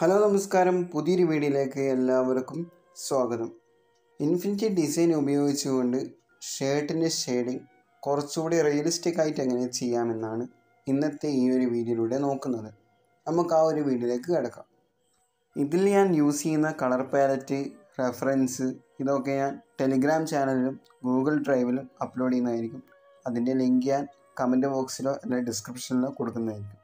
Hello നമസ്കാരം, പുതിയൊരു വീഡിയോയിലേക്ക് എല്ലാവർക്കും സ്വാഗതം. ഇൻഫിനിറ്റി ഡിസൈൻ ഉപയോഗിച്ചുകൊണ്ട് ഷർട്ടിൻ്റെ ഷെയ്ഡിങ് കുറച്ചുകൂടി റിയലിസ്റ്റിക് ആയിട്ട് എങ്ങനെ ചെയ്യാമെന്നാണ് ഇന്നത്തെ ഈ ഒരു വീഡിയോയിലൂടെ നോക്കുന്നത്. നമുക്ക് ആ ഒരു വീഡിയോയിലേക്ക് കിടക്കാം. ഇതിൽ ഞാൻ യൂസ് ചെയ്യുന്ന കളർ പാലറ്റ്, റെഫറൻസ് ഇതൊക്കെ ഞാൻ ടെലിഗ്രാം ചാനലിലും ഗൂഗിൾ ഡ്രൈവിലും അപ്ലോഡ് ചെയ്യുന്നതായിരിക്കും. അതിൻ്റെ ലിങ്ക് ഞാൻ കമൻറ്റ് ബോക്സിലോ അല്ലെങ്കിൽ ഡിസ്ക്രിപ്ഷനിലോ കൊടുക്കുന്നതായിരിക്കും.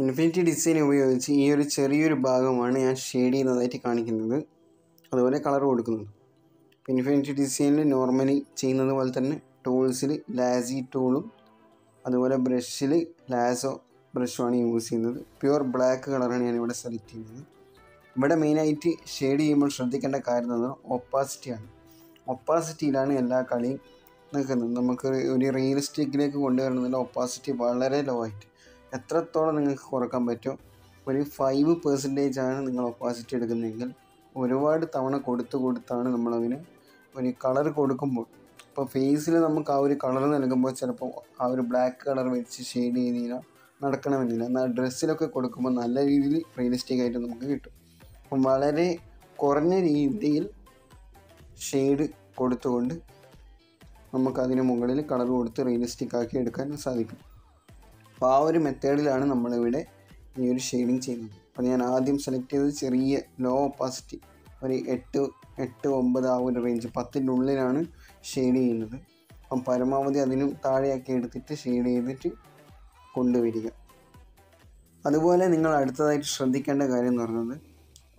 ഇൻഫിനിറ്റി ഡിസൈൻ ഉപയോഗിച്ച് ഈ ഒരു ചെറിയൊരു ഭാഗമാണ് ഞാൻ ഷെയ്ഡ് ചെയ്യുന്നതായിട്ട് കാണിക്കുന്നത്, അതുപോലെ കളർ കൊടുക്കുന്നത്. ഇൻഫിനിറ്റി ഡിസൈനിൽ നോർമലി ചെയ്യുന്നത് പോലെ തന്നെ ടൂൾസിൽ ലാസി ടൂളും അതുപോലെ ബ്രഷിൽ ലാസോ ബ്രഷുമാണ് യൂസ് ചെയ്യുന്നത്. പ്യുവർ ബ്ലാക്ക് കളറാണ് ഞാനിവിടെ സെലക്ട് ചെയ്യുന്നത്. ഇവിടെ മെയിനായിട്ട് ഷെയ്ഡ് ചെയ്യുമ്പോൾ ശ്രദ്ധിക്കേണ്ട കാര്യം എന്ന് പറഞ്ഞാൽ ഒപ്പാസിറ്റിയാണ്. ഒപ്പാസിറ്റിയിലാണ് എല്ലാ കളിയും നിൽക്കുന്നത്. നമുക്ക് ഒരു റിയലിസ്റ്റിക്കിലേക്ക് കൊണ്ടുവരുന്നതിൻ്റെ ഒപ്പാസിറ്റി വളരെ ലോ ആയിട്ട് എത്രത്തോളം നിങ്ങൾക്ക് കുറക്കാൻ പറ്റുമോ, ഒരു 5% നിങ്ങൾ ഒപ്പാസിറ്റി എടുക്കുന്നതെങ്കിൽ ഒരുപാട് തവണ കൊടുത്താണ് നമ്മളതിന് ഒരു കളർ കൊടുക്കുമ്പോൾ. ഇപ്പോൾ ഫേസിൽ നമുക്ക് ആ ഒരു കളർ നൽകുമ്പോൾ ചിലപ്പോൾ ആ ഒരു ബ്ലാക്ക് കളർ വെച്ച് ഷെയ്ഡ് ചെയ്ത് കഴിഞ്ഞാൽ നടക്കണമെന്നില്ല. എന്നാൽ ഡ്രസ്സിലൊക്കെ കൊടുക്കുമ്പോൾ നല്ല രീതിയിൽ റിയലിസ്റ്റിക് ആയിട്ട് നമുക്ക് കിട്ടും. അപ്പം വളരെ കുറഞ്ഞ രീതിയിൽ ഷെയ്ഡ് കൊടുത്തുകൊണ്ട് നമുക്കതിന് മുകളിൽ കളർ കൊടുത്ത് റിയലിസ്റ്റിക് ആക്കി എടുക്കാൻ സാധിക്കും. അപ്പോൾ ആ ഒരു മെത്തേഡിലാണ് നമ്മളിവിടെ ഈ ഒരു ഷെയ്ഡിങ് ചെയ്യുന്നത്. അപ്പോൾ ഞാൻ ആദ്യം സെലക്ട് ചെയ്തത് ചെറിയ ലോ ഒപ്പാസിറ്റി, ഒരു 8-9 ആ ഒരു റേഞ്ച്, 10ൻ്റെ ഉള്ളിലാണ് ഷെയ്ഡ് ചെയ്യുന്നത്. അപ്പം പരമാവധി അതിനും താഴെയാക്കി എടുത്തിട്ട് ഷെയ്ഡ് ചെയ്തിട്ട് കൊണ്ടുവരിക. അതുപോലെ നിങ്ങൾ അടുത്തതായിട്ട് ശ്രദ്ധിക്കേണ്ട കാര്യം എന്ന് പറയുന്നത്,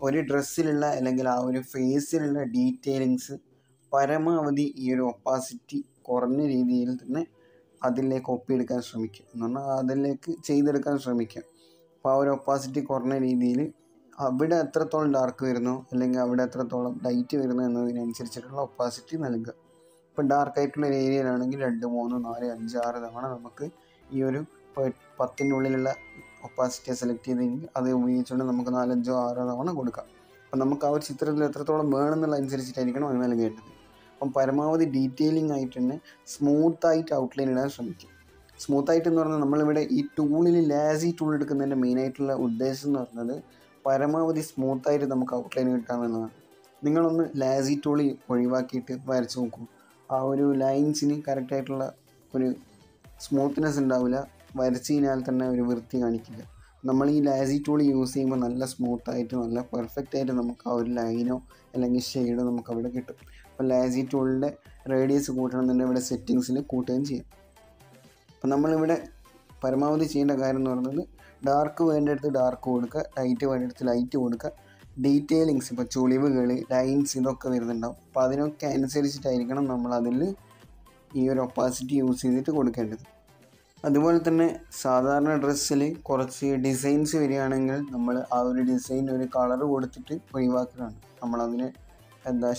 ഒരു ഡ്രസ്സിലുള്ള അല്ലെങ്കിൽ ആ ഒരു ഫേസിലുള്ള ഡീറ്റെയിലിങ്സ് പരമാവധി ഈ ഒരു ഒപ്പാസിറ്റി കുറഞ്ഞ രീതിയിൽ തന്നെ അതിലേക്ക് ഒപ്പിയെടുക്കാൻ ശ്രമിക്കുക. എന്ന് പറഞ്ഞാൽ അതിലേക്ക് ചെയ്തെടുക്കാൻ ശ്രമിക്കുക. അപ്പോൾ ആ ഒരു ഒപ്പാസിറ്റി കുറഞ്ഞ രീതിയിൽ അവിടെ എത്രത്തോളം ഡാർക്ക് വരുന്നോ അല്ലെങ്കിൽ അവിടെ എത്രത്തോളം ലൈറ്റ് വരുന്നു എന്നതിനനുസരിച്ചിട്ടുള്ള ഒപ്പാസിറ്റി നൽകുക. ഇപ്പോൾ ഡാർക്കായിട്ടുള്ള ഒരു ഏരിയയിലാണെങ്കിൽ 2, 3, 4, 5, 6 തവണ നമുക്ക് ഈ ഒരു 10ൻ്റെ ഉള്ളിലുള്ള ഒപ്പാസിറ്റിയെ സെലക്ട് ചെയ്തെങ്കിൽ അത് ഉപയോഗിച്ചുകൊണ്ട് നമുക്ക് 4, 5, 6 തവണ കൊടുക്കാം. അപ്പം നമുക്ക് ആ ഒരു ചിത്രത്തിൽ എത്രത്തോളം വേണമെന്നുള്ള അനുസരിച്ചിട്ടായിരിക്കണം അത് നൽകേണ്ടത്. അപ്പം പരമാവധി ഡീറ്റെയിലിംഗ് ആയിട്ട് തന്നെ സ്മൂത്തായിട്ട് ഔട്ട്ലൈൻ ഇടാൻ ശ്രമിക്കും. സ്മൂത്തായിട്ട് എന്ന് പറഞ്ഞാൽ നമ്മളിവിടെ ഈ ടൂളിൽ ലാസി ടൂൾ എടുക്കുന്നതിൻ്റെ മെയിനായിട്ടുള്ള ഉദ്ദേശം എന്ന് പറഞ്ഞത് പരമാവധി സ്മൂത്തായിട്ട് നമുക്ക് ഔട്ട്ലൈൻ കിട്ടാമെന്നതാണ്. നിങ്ങളൊന്ന് ലാസി ടൂൾ ഒഴിവാക്കിയിട്ട് വരച്ച് നോക്കൂ. ആ ഒരു ലൈൻസിന് കറക്റ്റായിട്ടുള്ള ഒരു സ്മൂത്ത്നെസ് ഉണ്ടാവില്ല. വരച്ച് കഴിഞ്ഞാൽ തന്നെ ഒരു വൃത്തി കാണിക്കില്ല. നമ്മൾ ഈ ലാസി ടൂൾ യൂസ് ചെയ്യുമ്പോൾ നല്ല സ്മൂത്തായിട്ട് നല്ല പെർഫെക്റ്റ് ആയിട്ട് നമുക്ക് ആ ഒരു ലൈനോ അല്ലെങ്കിൽ ഷെയ്ഡോ നമുക്ക് അവിടെ കിട്ടും. അപ്പോൾ ലാസി ടൂളിൻ്റെ റേഡിയസ് കൂട്ടണമെന്നുണ്ടെങ്കിൽ ഇവിടെ സെറ്റിങ്സിൽ കൂട്ടുകയും ചെയ്യാം. അപ്പോൾ നമ്മളിവിടെ പരമാവധി ചെയ്യേണ്ട കാര്യം എന്ന് പറയുന്നത്, ഡാർക്ക് വേണ്ടിയെടുത്ത് ഡാർക്ക് കൊടുക്കുക, ലൈറ്റ് വേണ്ടിയെടുത്ത് ലൈറ്റ് കൊടുക്കുക. ഡീറ്റെയിലിങ്സ് ഇപ്പോൾ ചുളിവുകൾ, ലൈൻസ് ഇതൊക്കെ വരുന്നുണ്ടാവും. അപ്പോൾ അതിനൊക്കെ അനുസരിച്ചിട്ടായിരിക്കണം നമ്മൾ അതിൽ ഈ ഒരു ഒപ്പാസിറ്റി യൂസ് ചെയ്തിട്ട് കൊടുക്കേണ്ടത്. അതുപോലെ തന്നെ സാധാരണ ഡ്രസ്സിൽ കുറച്ച് ഡിസൈൻസ് വരികയാണെങ്കിൽ നമ്മൾ ആ ഒരു ഡിസൈൻ ഒരു കളർ കൊടുത്തിട്ട് ഒഴിവാക്കുകയാണ്. നമ്മളതിനെ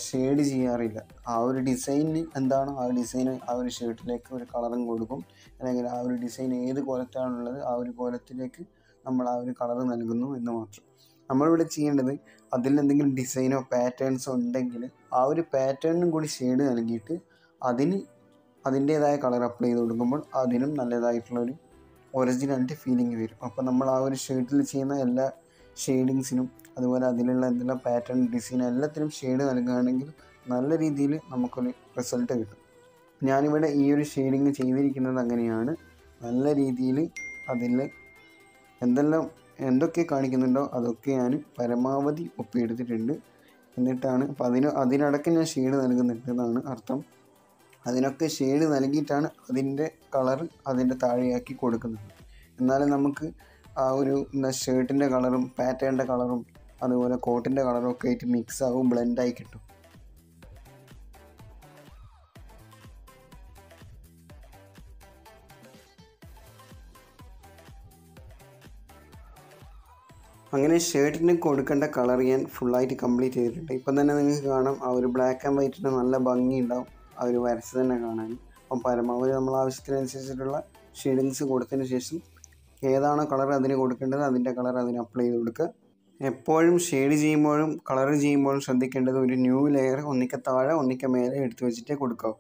ഷെയ്ഡ് ചെയ്യാറില്ല. ആ ഒരു ഡിസൈനിന് എന്താണോ ആ ഡിസൈന് ആ ഒരു ഷർട്ടിലേക്ക് ഒരു കളറും കൊടുക്കും, അല്ലെങ്കിൽ ആ ഒരു ഡിസൈൻ ഏത് കോലത്താണുള്ളത് ആ ഒരു കോലത്തിലേക്ക് നമ്മൾ ആ ഒരു കളർ നൽകുന്നു എന്ന് മാത്രം. നമ്മളിവിടെ ചെയ്യേണ്ടത്, അതിൽ എന്തെങ്കിലും ഡിസൈനോ പാറ്റേൺസോ ഉണ്ടെങ്കിൽ ആ ഒരു പാറ്റേണിനും കൂടി ഷെയ്ഡ് നൽകിയിട്ട് അതിന് അതിൻ്റേതായ കളർ അപ്ലൈ ചെയ്ത് കൊടുക്കുമ്പോൾ അതിനും നല്ലതായിട്ടുള്ളൊരു ഒറിജിനാലിറ്റി ഫീലിംഗ് വരും. അപ്പോൾ നമ്മൾ ആ ഒരു ഷർട്ടിൽ ചെയ്യുന്ന എല്ലാ ഷെയ്ഡിങ്സിനും അതുപോലെ അതിലുള്ള എന്തെല്ലാം പാറ്റേൺ, ഡിസൈൻ എല്ലാത്തിനും ഷെയ്ഡ് നൽകുകയാണെങ്കിൽ നല്ല രീതിയിൽ നമുക്കൊരു റിസൾട്ട് കിട്ടും. ഞാനിവിടെ ഈ ഒരു ഷെയ്ഡിങ് ചെയ്തിരിക്കുന്നത് അങ്ങനെയാണ്. നല്ല രീതിയിൽ അതിൽ എന്തൊക്കെ കാണിക്കുന്നുണ്ടോ അതൊക്കെ ഞാൻ പരമാവധി ഒപ്പിയെടുത്തിട്ടുണ്ട്. എന്നിട്ടാണ് അപ്പോൾ അതിനടക്കം ഞാൻ ഷെയ്ഡ് നൽകുന്നുണ്ട് എന്നാണ് അർത്ഥം. അതിനൊക്കെ ഷെയ്ഡ് നൽകിയിട്ടാണ് അതിൻ്റെ കളർ അതിൻ്റെ താഴെയാക്കി കൊടുക്കുന്നത്. എന്നാലും നമുക്ക് ആ ഒരു ഷർട്ടിൻ്റെ കളറും പാറ്റേണിൻ്റെ കളറും അതുപോലെ കോട്ടിൻ്റെ കളറും ഒക്കെ ആയിട്ട് മിക്സ് ആവും, ബ്ലെൻഡായി കിട്ടും. അങ്ങനെ ഷർട്ടിന് കൊടുക്കേണ്ട കളർ ഞാൻ ഫുള്ളായിട്ട് കംപ്ലീറ്റ് ചെയ്തിട്ടുണ്ട്. ഇപ്പം തന്നെ നിങ്ങൾക്ക് കാണാം ആ ഒരു ബ്ലാക്ക് ആൻഡ് വൈറ്റിന് നല്ല ഭംഗി ഉണ്ടാവും ആ ഒരു വരച്ച് തന്നെ കാണാൻ. അപ്പം പരമാവധി നമ്മൾ ആവശ്യത്തിനനുസരിച്ചിട്ടുള്ള ഷെയ്ഡിങ്സ് കൊടുത്തതിന് ശേഷം ഏതാണോ കളർ അതിന് കൊടുക്കേണ്ടത് അതിൻ്റെ കളർ അതിന് അപ്ലൈ ചെയ്ത് കൊടുക്കുക. എപ്പോഴും ഷെയ്ഡ് ചെയ്യുമ്പോഴും കളർ ചെയ്യുമ്പോഴും ശ്രദ്ധിക്കേണ്ടത്, ഒരു ന്യൂ ലെയർ ഒന്നിക്ക താഴെ ഒന്നിക്ക മേലെ എടുത്തു വെച്ചിട്ടേ കൊടുക്കാവൂ.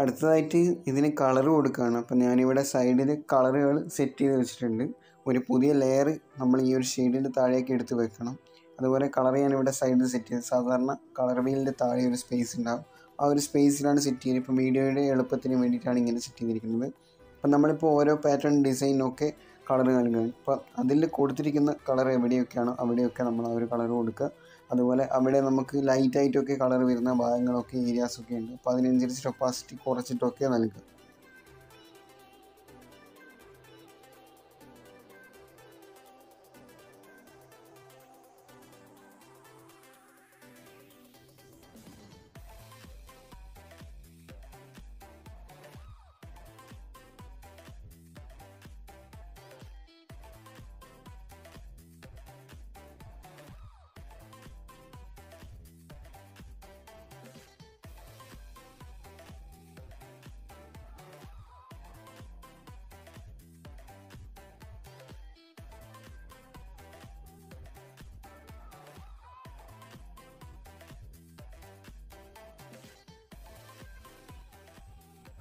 അടുത്തതായിട്ട് ഇതിന് കളർ കൊടുക്കുകയാണ്. അപ്പോൾ ഞാനിവിടെ സൈഡിൽ കളറുകൾ സെറ്റ് ചെയ്ത് വെച്ചിട്ടുണ്ട്. ഒരു പുതിയ ലെയർ നമ്മൾ ഈ ഒരു ഷെയ്ഡിൻ്റെ താഴേക്ക് എടുത്ത് വെക്കണം. അതുപോലെ കളർ ഞാനിവിടെ സൈഡിൽ സെറ്റ് ചെയ്ത്, സാധാരണ കളർ വീലിൻ്റെ താഴെ ഒരു സ്പേസ് ഉണ്ടാകും, ആ ഒരു സ്പേസിലാണ് സെറ്റ് ചെയ്യുന്നത്. ഇപ്പോൾ വീഡിയോയുടെ എളുപ്പത്തിന് വേണ്ടിയിട്ടാണ് ഇങ്ങനെ സെറ്റ് ചെയ്തിരിക്കുന്നത്. അപ്പം നമ്മളിപ്പോൾ ഓരോ പാറ്റേൺ ഡിസൈനൊക്കെ കളർ നൽകുകയാണ്. അപ്പോൾ അതിൽ കൊടുത്തിരിക്കുന്ന കളർ എവിടെയൊക്കെയാണോ അവിടെയൊക്കെ നമ്മൾ ആ ഒരു കളർ കൊടുക്കുക. അതുപോലെ അവിടെ നമുക്ക് ലൈറ്റായിട്ടൊക്കെ കളർ വരുന്ന ഭാഗങ്ങളൊക്കെ ഏരിയാസൊക്കെ ഉണ്ട്. അപ്പോൾ അതിനനുസരിച്ചിട്ട് ഒപ്പാസിറ്റി കുറച്ചിട്ടൊക്കെ നൽകുക.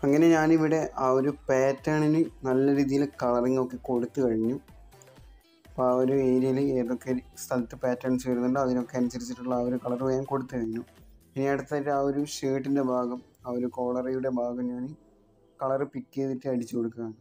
അങ്ങനെ ഞാനിവിടെ ആ ഒരു പാറ്റേണിന് നല്ല രീതിയിൽ കളറിങ് ഒക്കെ കൊടുത്തു കഴിഞ്ഞു. അപ്പോൾ ആ ഒരു ഏരിയയിൽ ഏതൊക്കെ സ്ഥലത്ത് പാറ്റേൺസ് വരുന്നുണ്ടോ അതിനൊക്കെ അനുസരിച്ചിട്ടുള്ള ആ ഒരു കളർ ഞാൻ കൊടുത്തു കഴിഞ്ഞു. ഇനി അടുത്തായിട്ട് ആ ഒരു ഷർട്ടിൻ്റെ ഭാഗം, ആ ഒരു കോളറയുടെ ഭാഗം ഞാൻ കളർ പിക്ക് ചെയ്തിട്ട് അടിച്ചു കൊടുക്കുകയാണ്.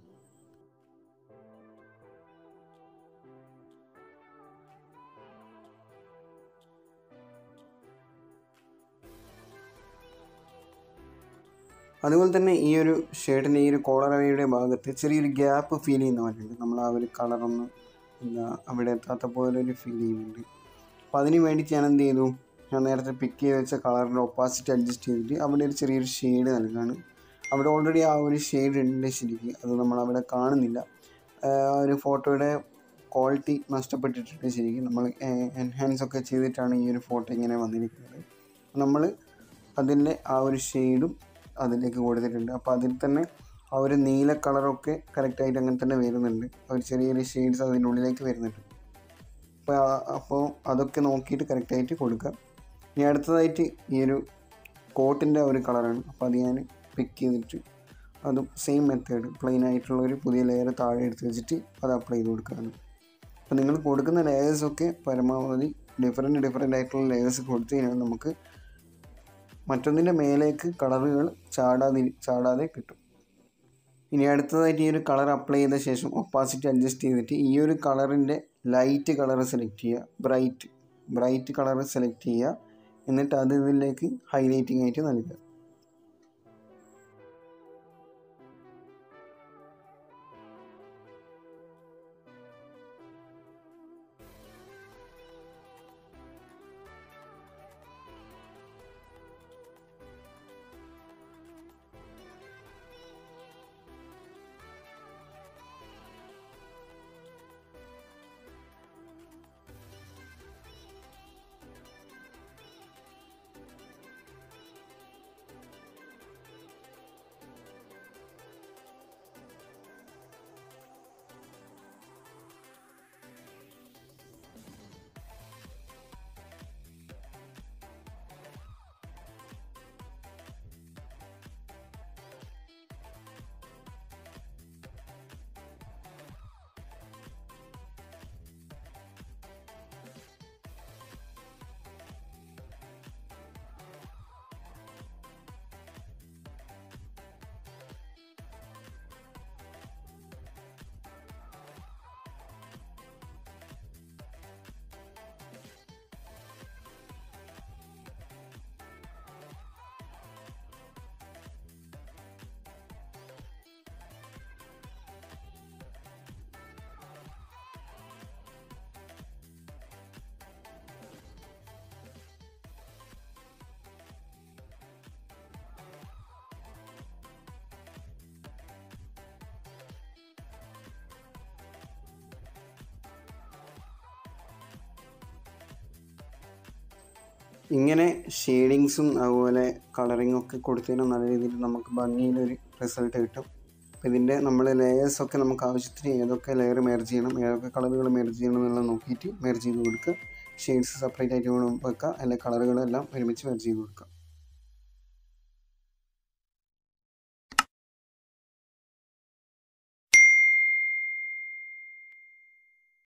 അതുപോലെ തന്നെ ഈ ഒരു ഷർട്ടിൻ്റെ ഈ ഒരു കോളറയുടെ ഭാഗത്ത് ചെറിയൊരു ഗ്യാപ്പ് ഫീൽ ചെയ്യുന്ന പോലെയുണ്ട്. നമ്മൾ ആ ഒരു കളറൊന്ന് അവിടെ എത്താത്ത പോലെ ഒരു ഫീൽ ചെയ്യുന്നുണ്ട്. അപ്പോൾ അതിന് വേണ്ടിയിട്ട് ഞാൻ എന്ത് ചെയ്തു, ഞാൻ നേരത്തെ പിക്ക് ചെയ്ത് വെച്ച കളറിൻ്റെ ഒപ്പാസിറ്റി അഡ്ജസ്റ്റ് ചെയ്തിട്ട് അവിടെ ഒരു ചെറിയൊരു ഷെയ്ഡ് നൽകുകയാണ്. അവിടെ ഓൾറെഡി ആ ഒരു ഷെയ്ഡ് ഉണ്ട് ശരിക്കും, അത് നമ്മളവിടെ കാണുന്നില്ല. ആ ഒരു ഫോട്ടോയുടെ ക്വാളിറ്റി നഷ്ടപ്പെട്ടിട്ടുണ്ട് ശരിക്കും. നമ്മൾ എൻഹാൻസ് ഒക്കെ ചെയ്തിട്ടാണ് ഈ ഒരു ഫോട്ടോ ഇങ്ങനെ വന്നിരിക്കുന്നത്. നമ്മൾ അതിൻ്റെ ആ ഒരു ഷെയ്ഡും അതിലേക്ക് കൊടുത്തിട്ടുണ്ട്. അപ്പോൾ അതിൽ തന്നെ ആ ഒരു നീല കളറൊക്കെ കറക്റ്റായിട്ട് അങ്ങനെ തന്നെ വരുന്നുണ്ട്. ഒരു ചെറിയൊരു ഷെയ്ഡ്സ് അതിൻ്റെ ഉള്ളിലേക്ക് വരുന്നുണ്ട്. അപ്പോൾ അതൊക്കെ നോക്കിയിട്ട് കറക്റ്റായിട്ട് കൊടുക്കുക. ഇനി അടുത്തതായിട്ട് ഈ ഒരു കോട്ടിൻ്റെ ഒരു കളറാണ്. അപ്പോൾ അത് ഞാൻ പിക്ക് ചെയ്തിട്ട് അതും സെയിം മെത്തേഡ് പ്ലെയിൻ ആയിട്ടുള്ള ഒരു പുതിയ ലെയർ താഴെ എടുത്ത് വെച്ചിട്ട് അത് അപ്ലൈ ചെയ്ത് കൊടുക്കുകയാണ്. അപ്പോൾ നിങ്ങൾ കൊടുക്കുന്ന ലെയേഴ്സൊക്കെ പരമാവധി ഡിഫറെൻ്റ് ആയിട്ടുള്ള ലെയേഴ്സ് കൊടുത്തു കഴിഞ്ഞാൽ നമുക്ക് മറ്റൊന്നിൻ്റെ മേലേക്ക് കളറുകൾ ചാടാതെ കിട്ടും. ഇനി അടുത്തതായിട്ട് ഈ ഒരു കളർ അപ്ലൈ ചെയ്ത ശേഷം ഒപ്പാസിറ്റി അഡ്ജസ്റ്റ് ചെയ്തിട്ട് ഈ ഒരു കളറിൻ്റെ ലൈറ്റ് കളർ സെലക്ട് ചെയ്യുക, ബ്രൈറ്റ് കളർ സെലക്ട് ചെയ്യുക. എന്നിട്ട് അത് ഇതിലേക്ക് ഹൈലൈറ്റിംഗ് ആയിട്ട് നൽകുക. ഇങ്ങനെ ഷെയ്ഡിങ്സും അതുപോലെ കളറിങ്ങും ഒക്കെ കൊടുത്തതിന് നല്ല രീതിയിൽ നമുക്ക് ഭംഗിയിലൊരു റിസൾട്ട് കിട്ടും. അപ്പോൾ ഇതിൻ്റെ നമ്മൾ ലെയേഴ്സൊക്കെ നമുക്ക് ആവശ്യത്തിന് ഏതൊക്കെ ലെയർ മെർജ് ചെയ്യണം, ഏതൊക്കെ കളറുകൾ മെർജ് ചെയ്യണം എന്നുള്ളത് നോക്കിയിട്ട് മെർജ് ചെയ്ത് കൊടുക്കുക. ഷെയ്ഡ്സ് സെപ്പറേറ്റ് ആയിട്ട് വെക്കുക, അല്ലെങ്കിൽ കളറുകളെല്ലാം ഒരുമിച്ച് മെർജ് ചെയ്ത് കൊടുക്കുക.